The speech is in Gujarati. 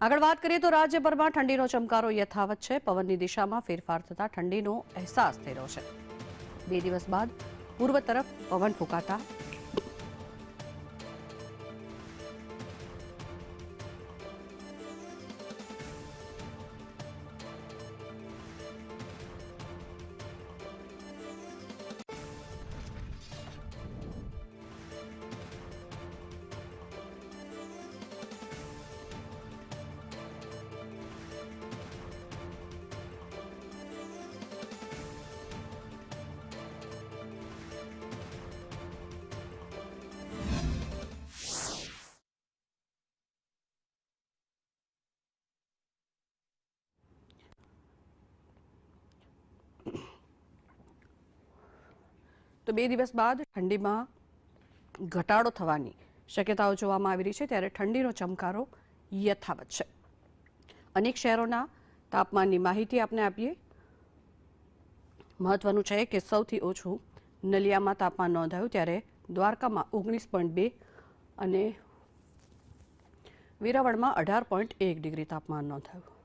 આગળ વાત કરીએ તો રાજ્યભરમાં ઠંડીનો ચમકારો યથાવત છે। પવનની દિશામાં ફેરફાર થતા ઠંડીનો અહેસાસ થઈ રહ્યો છે। 2 દિવસ બાદ પૂર્વ તરફ પવન ફૂંકાતા તો 2 દિવસ બાદ ઠંડીમાં ઘટાડો થવાની શક્યતાઓ જોવામાં આવી રહી છે, ત્યારે ઠંડીનો ચમકારો યથાવત છે। અનેક શહેરોના તાપમાનની માહિતી આપને આપીએ। મહત્વનું છે કે સૌથી ઓછું નલિયામાં તાપમાન નોંધાયું, ત્યારે દ્વારકામાં 19.2 અને વેરાવળમાં 18.1 ડિગ્રી તાપમાન નોંધાયું।